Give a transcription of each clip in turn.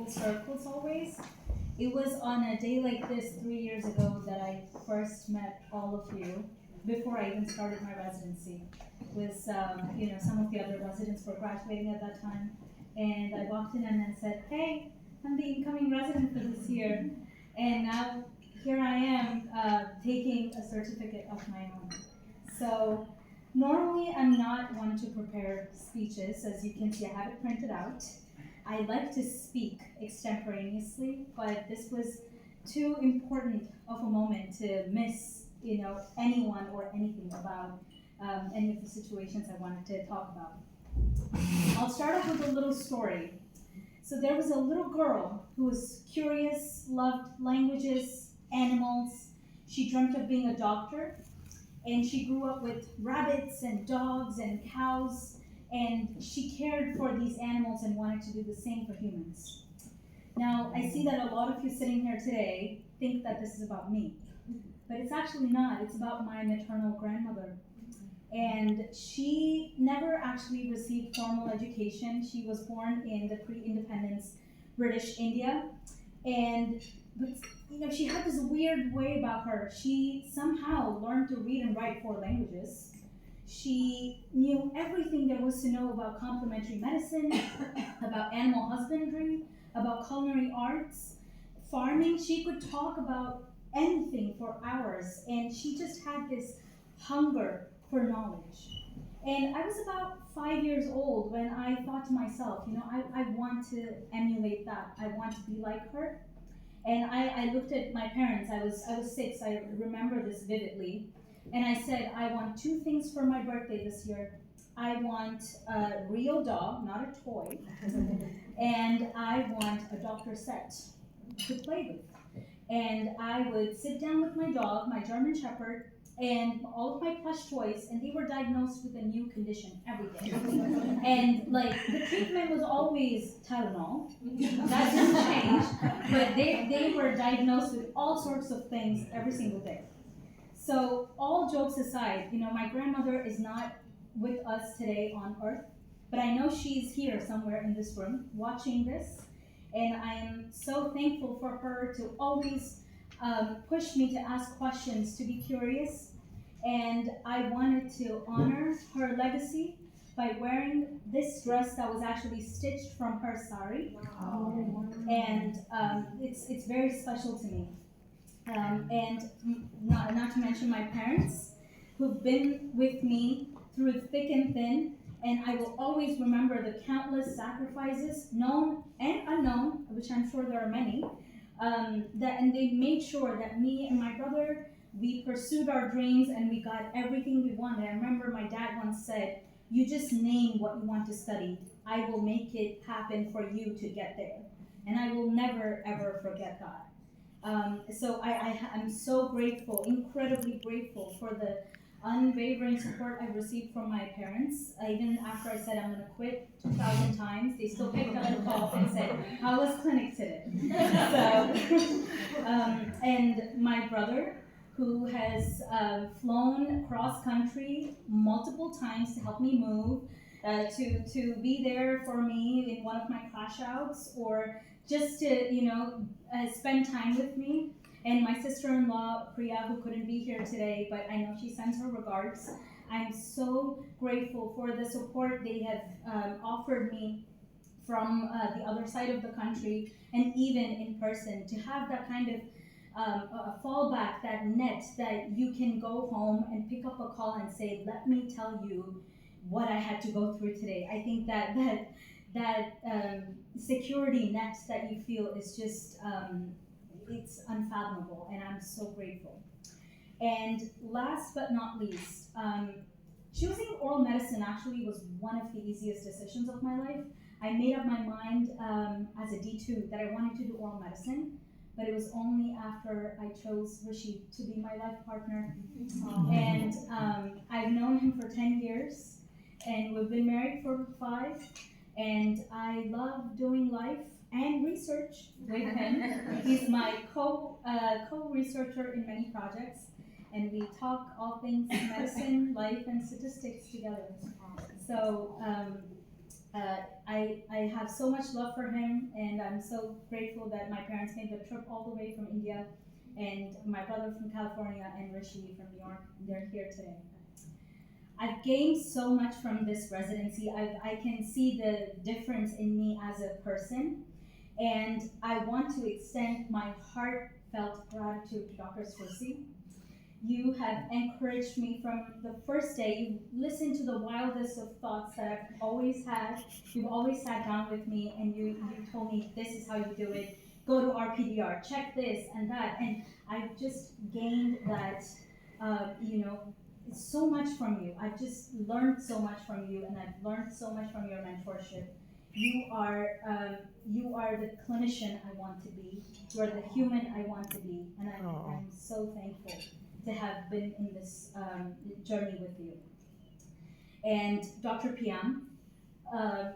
full circles always. It was on a day like this 3 years ago that I first met all of you before I even started my residency. With some of the other residents were graduating at that time, and I walked in and then said, "Hey, I'm the incoming resident for this year," and now here I am taking a certificate of my own. So normally I'm not one to prepare speeches. As you can see, I have it printed out. I like to speak extemporaneously, but this was too important of a moment to miss, anyone or anything about any of the situations I wanted to talk about. I'll start off with a little story. So there was a little girl who was curious, loved languages, animals. She dreamt of being a doctor, and she grew up with rabbits and dogs and cows, and she cared for these animals and wanted to do the same for humans. Now, I see that a lot of you sitting here today think that this is about me, but it's actually not. It's about my maternal grandmother. And she never actually received formal education. She was born in the pre-independence British India, but she had this weird way about her. She somehow learned to read and write 4 languages. She knew everything there was to know about complementary medicine, about animal husbandry, about culinary arts, farming. She could talk about anything for hours, and she just had this hunger for knowledge. And I was about 5 years old when I thought to myself, I want to emulate that. I want to be like her. And I looked at my parents. I was 6. I remember this vividly. And I said, I want 2 things for my birthday this year. I want a real dog, not a toy, and I want a doctor set to play with. And I would sit down with my dog, my German Shepherd, and all of my plush toys, and they were diagnosed with a new condition every day. And the treatment was always Tylenol. That didn't change, but they were diagnosed with all sorts of things every single day. So all jokes aside, my grandmother is not with us today on earth, but I know she's here somewhere in this room watching this, and I am so thankful for her to always push me to ask questions, to be curious, and I wanted to honor her legacy by wearing this dress that was actually stitched from her sari. Wow. And it's very special to me. And not to mention my parents, who've been with me through thick and thin, and I will always remember the countless sacrifices, known and unknown, which I'm sure there are many, and they made sure that me and my brother, we pursued our dreams and we got everything we wanted. I remember my dad once said, "You just name what you want to study. I will make it happen for you to get there." And I will never, ever forget that. So I'm so grateful, incredibly grateful for the unwavering support I received from my parents. Even after I said I'm going to quit 2,000 times, they still picked up the call and said, "How was clinic today?" And my brother, who has flown cross country multiple times to help me move, to be there for me in one of my crash outs, or just to spend time with me. And my sister-in-law, Priya, who couldn't be here today, but I know she sends her regards. I'm so grateful for the support they have offered me from the other side of the country, and even in person, to have that kind of a fallback, that net that you can go home and pick up a call and say, "Let me tell you what I had to go through today." I think that security net that you feel is just it's unfathomable, and I'm so grateful. And last but not least, choosing oral medicine actually was one of the easiest decisions of my life. I made up my mind as a D2 that I wanted to do oral medicine, but it was only after I chose Rishi to be my life partner. And I've known him for 10 years, and we've been married for 5, and I love doing life and research with him. He's my co-researcher in many projects, and we talk all things medicine, life, and statistics together. So I have so much love for him, and I'm so grateful that my parents made the trip all the way from India, and my brother from California and Rishi from New York. They're here today. I've gained so much from this residency. I can see the difference in me as a person, and I want to extend my heartfelt gratitude to Dr. Sirsi. You have encouraged me from the first day. You listened to the wildest of thoughts that I've always had. You've always sat down with me and you told me this is how you do it. Go to RPDR, check this and that. And I've just gained that, so much from you. I've just learned so much from you, and I've learned so much from your mentorship. You are the clinician I want to be. You are the human I want to be, and I'm so thankful to have been in this journey with you. And Dr. Piam,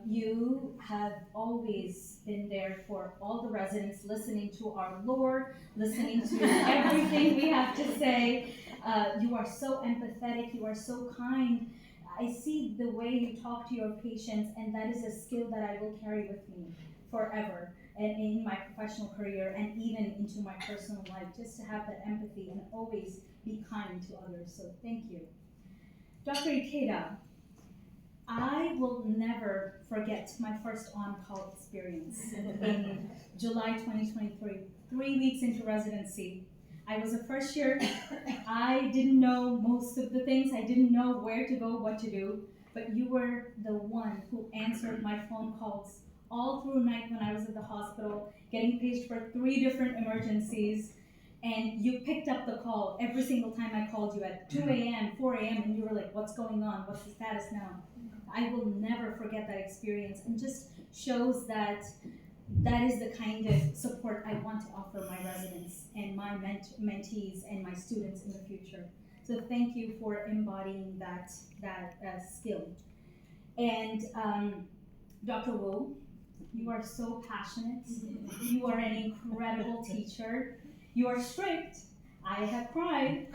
you have always been there for all the residents, listening to our lore, listening to everything we have to say. You are so empathetic, you are so kind. I see the way you talk to your patients, and that is a skill that I will carry with me forever, and in my professional career and even into my personal life, just to have that empathy and always be kind to others. So thank you. Dr. Ikeda, I will never forget my first on-call experience in July 2023, 3 weeks into residency. I was a first year. I didn't know most of the things. I didn't know where to go, what to do, but you were the one who answered my phone calls all through night when I was at the hospital, getting paged for 3 different emergencies, and you picked up the call every single time I called you at 2 a.m., 4 a.m., and you were like, what's going on? What's the status now? I will never forget that experience, and just shows that that is the kind of support I want to offer my residents and my mentees and my students in the future. So thank you for embodying that skill. And Dr. Wu, you are so passionate. You are an incredible teacher. You are strict. I have cried.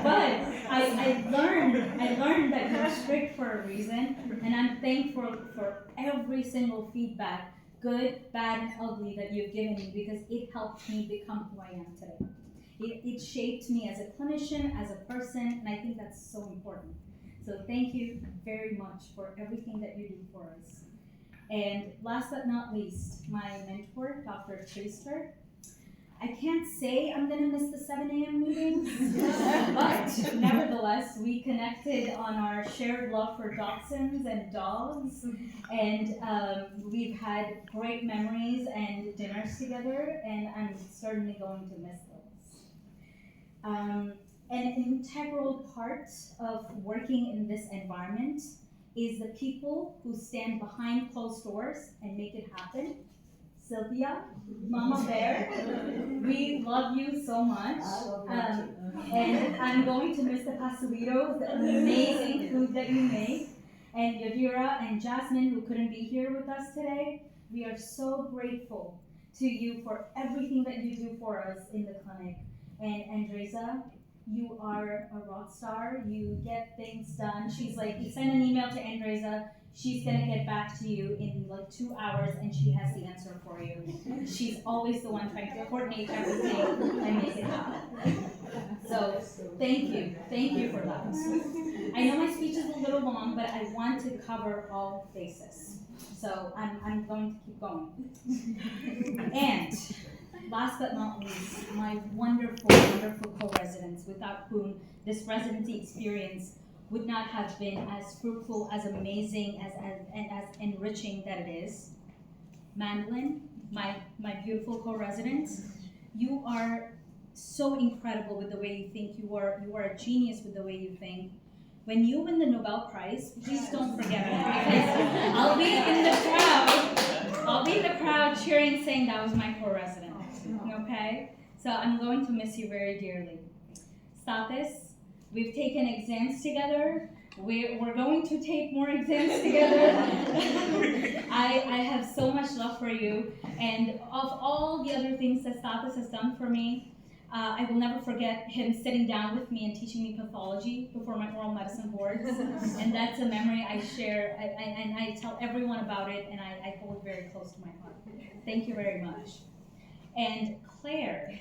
but I learned that you're strict for a reason, and I'm thankful for every single feedback, good, bad, and ugly, that you've given me, because it helped me become who I am today. It shaped me as a clinician, as a person, and I think that's so important. So thank you very much for everything that you do for us. And last but not least, my mentor, Dr. Chaster. I can't say I'm gonna miss the 7 a.m. meetings, but nevertheless, we connected on our shared love for dachshunds and dogs, and we've had great memories and dinners together, and I'm certainly going to miss those. An integral part of working in this environment is the people who stand behind closed doors and make it happen. Sylvia, Mama Bear, we love you so much. And I'm going to miss the pastelitos, the amazing food that you make. And Yadira and Jasmine, who couldn't be here with us today, we are so grateful to you for everything that you do for us in the clinic. And Andresa, you are a rock star. You get things done. She's like, you send an email to Andresa, she's gonna get back to you in like 2 hours, and she has the answer for you. She's always the one trying to coordinate everything and make it happen. So thank you for that. I know my speech is a little long, but I want to cover all bases. So I'm going to keep going. And last but not least, my wonderful, wonderful co-residents, without whom this residency experience would not have been as fruitful, as amazing, and as enriching that it is. Mandolin, my beautiful co-resident, you are so incredible with the way you think. You are a genius with the way you think. When you win the Nobel Prize, please don't forget me, because I'll be in the crowd. I'll be in the crowd cheering, saying that was my co-resident. Okay? So I'm going to miss you very dearly. Stathis, we've taken exams together. We're going to take more exams together. I have so much love for you. And of all the other things that Stathis has done for me, I will never forget him sitting down with me and teaching me pathology before my oral medicine boards. And that's a memory I share, and I tell everyone about it, and I hold very close to my heart. Thank you very much. And Claire,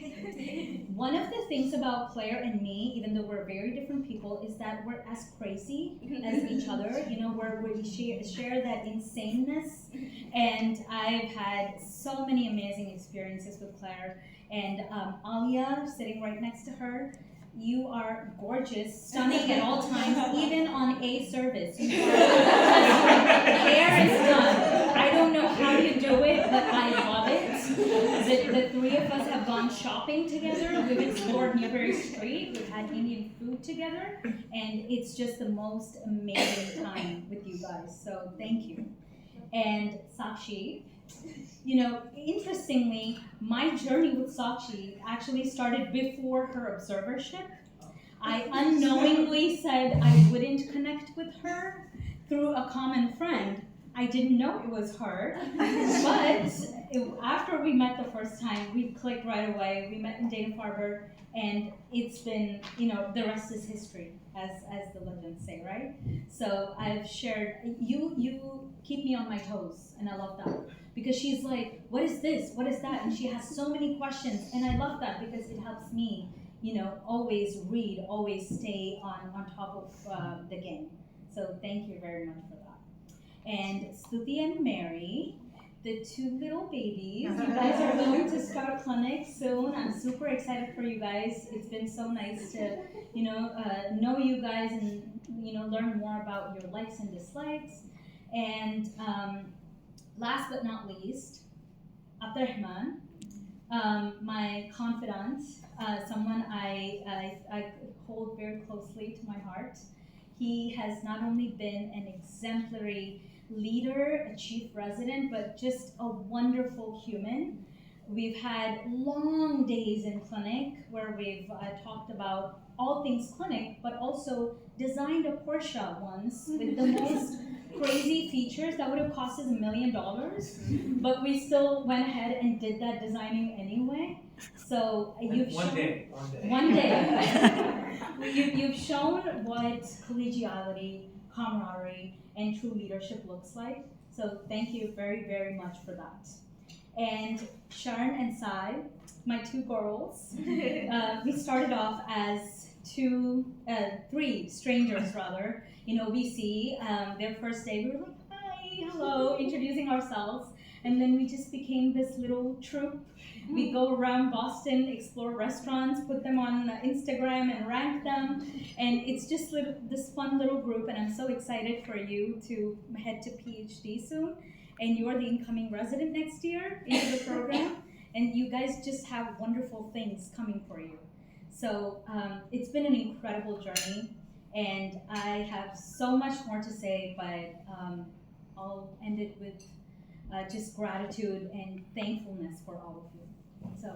one of the things about Claire and me, even though we're very different people, is that we're as crazy as each other. You know, we share that insaneness. And I've had so many amazing experiences with Claire. And Alia, sitting right next to her, you are gorgeous, stunning at all times, even on a service. You are hair is done. I don't know how you do it, but I love it. The three of us have gone shopping together. We've explored Newberry Street. We've had Indian food together, and it's just the most amazing time with you guys. So thank you. And Sakshi, you know, interestingly, my journey with Sakshi actually started before her observership. I unknowingly said I wouldn't connect with her through a common friend. I didn't know it was her, but after we met the first time, we clicked right away. We met in Dana-Farber, and it's been, you know, the rest is history, as the legends say, right? So I've shared, you keep me on my toes, and I love that. Because she's like, what is this? What is that? And she has so many questions, and I love that because it helps me, you know, always read, always stay on top of the game. So thank you very much for that. And Stuti and Mary, the two little babies, you guys are going to start clinic soon. I'm super excited for you guys. It's been so nice to, you know you guys and, you know, learn more about your likes and dislikes. And last but not least, Abdurrahman, my confidant, someone I hold very closely to my heart. He has not only been an exemplary leader, a chief resident, but just a wonderful human. We've had long days in clinic where we've talked about all things clinic, but also designed a Porsche once with the most crazy features that would have cost us $1 million, but we still went ahead and did that designing anyway. So you've one shown, day. You've shown what collegiality, camaraderie, and true leadership looks like. So thank you very, very much for that. And Sharon and Sai, my two girls, we started off as three strangers rather in OBC. Their first day, we were like, hi, hello, introducing ourselves. And then we just became this little troupe. We go around Boston, explore restaurants, put them on Instagram and rank them. And it's just this fun little group, and I'm so excited for you to head to PhD soon. And you're the incoming resident next year into the program. And you guys just have wonderful things coming for you. So it's been an incredible journey. And I have so much more to say, but I'll end it with just gratitude and thankfulness for all of you. So.